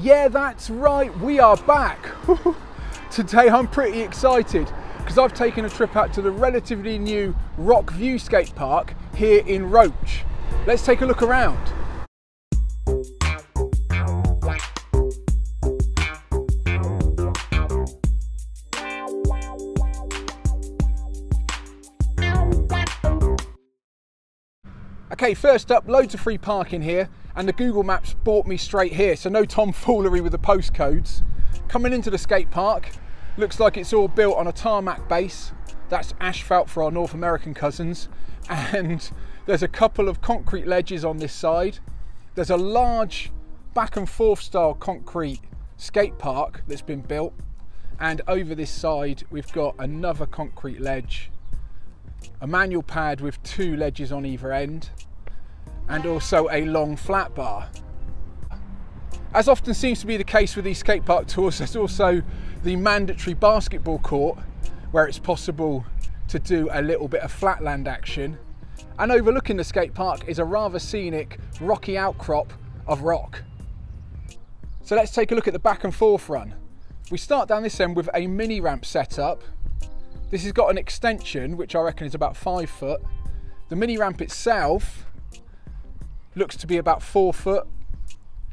Yeah, that's right, we are back. Today I'm pretty excited because I've taken a trip out to the relatively new Rock View Skatepark here in Roche. Let's take a look around. Okay, first up, loads of free parking here, and the Google Maps brought me straight here, so no tomfoolery with the postcodes. Coming into the skate park, looks like it's all built on a tarmac base. That's asphalt for our North American cousins, and there's a couple of concrete ledges on this side. There's a large back and forth style concrete skate park that's been built, and over this side we've got another concrete ledge, a manual pad with two ledges on either end, and also a long flat bar. As often seems to be the case with these skate park tours, there's also the mandatory basketball court where it's possible to do a little bit of flatland action. And overlooking the skate park is a rather scenic rocky outcrop of rock. So let's take a look at the back and forth run. We start down this end with a mini ramp set up. This has got an extension which I reckon is about 5 foot. The mini ramp itself looks to be about 4 foot.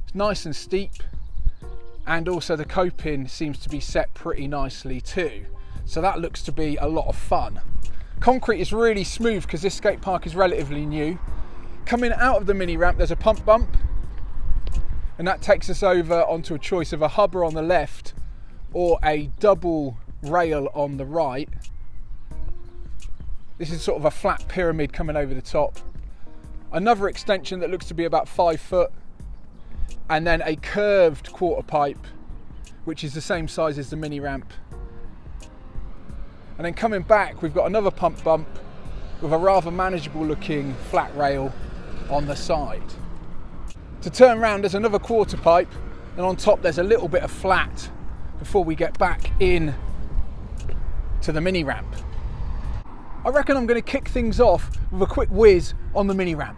It's nice and steep, and also the coping seems to be set pretty nicely too. So that looks to be a lot of fun. Concrete is really smooth because this skate park is relatively new. Coming out of the mini ramp there's a pump bump, and that takes us over onto a choice of a hubber on the left or a double rail on the right. This is sort of a flat pyramid coming over the top. Another extension that looks to be about 5 foot, and then a curved quarter pipe which is the same size as the mini ramp. And then coming back we've got another pump bump with a rather manageable looking flat rail on the side. To turn around there's another quarter pipe, and on top there's a little bit of flat before we get back in to the mini ramp. I reckon I'm going to kick things off with a quick whiz on the mini ramp.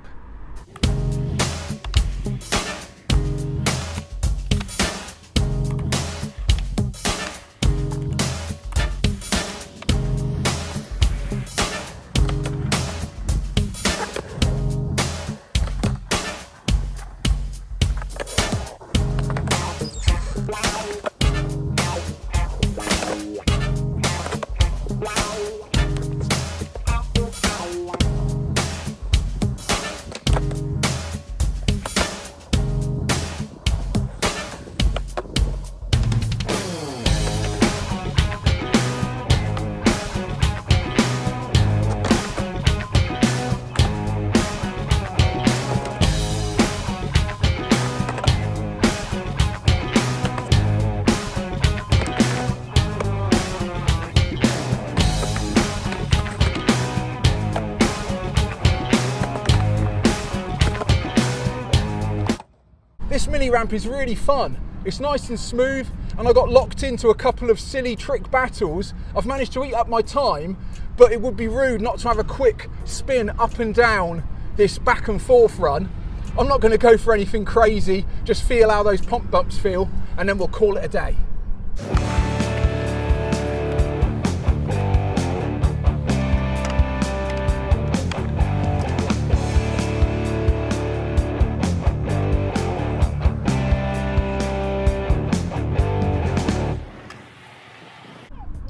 This mini ramp is really fun. It's nice and smooth, and I got locked into a couple of silly trick battles. I've managed to eat up my time, but it would be rude not to have a quick spin up and down this back and forth run. I'm not going to go for anything crazy, just feel how those pump bumps feel, and then we'll call it a day.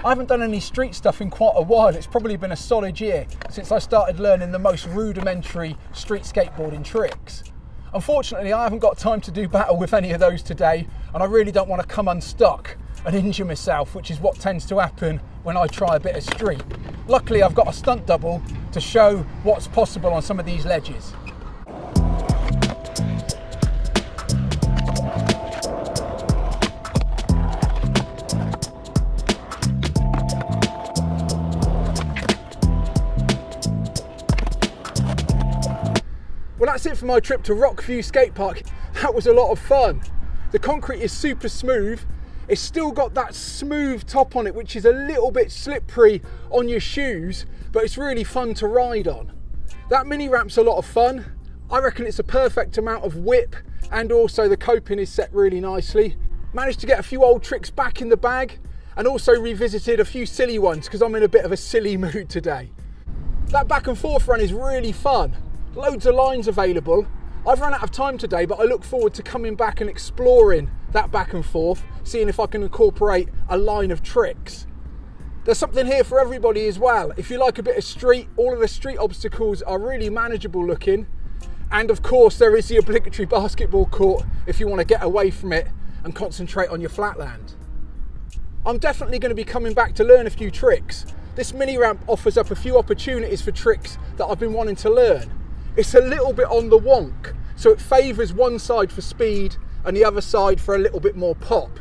I haven't done any street stuff in quite a while. It's probably been a solid year since I started learning the most rudimentary street skateboarding tricks. Unfortunately, I haven't got time to do battle with any of those today, and I really don't want to come unstuck and injure myself, which is what tends to happen when I try a bit of street. Luckily, I've got a stunt double to show what's possible on some of these ledges. Well, that's it for my trip to Rock View Skatepark. That was a lot of fun. The concrete is super smooth. It's still got that smooth top on it, which is a little bit slippery on your shoes, but it's really fun to ride on. That mini ramp's a lot of fun. I reckon it's a perfect amount of whip and also the coping is set really nicely. Managed to get a few old tricks back in the bag, and also revisited a few silly ones because I'm in a bit of a silly mood today. That back and forth run is really fun. Loads of lines available. I've run out of time today, but I look forward to coming back and exploring that back and forth, seeing if I can incorporate a line of tricks. There's something here for everybody as well. If you like a bit of street, all of the street obstacles are really manageable looking. And of course, there is the obligatory basketball court if you want to get away from it and concentrate on your flatland. I'm definitely going to be coming back to learn a few tricks. This mini ramp offers up a few opportunities for tricks that I've been wanting to learn. It's a little bit on the wonk, so it favours one side for speed and the other side for a little bit more pop.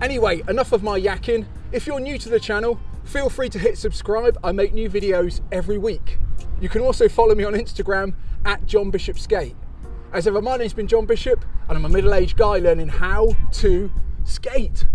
Anyway, enough of my yakking. If you're new to the channel, feel free to hit subscribe. I make new videos every week. You can also follow me on Instagram at John Bishop Skate. As ever, my name's been John Bishop and I'm a middle-aged guy learning how to skate.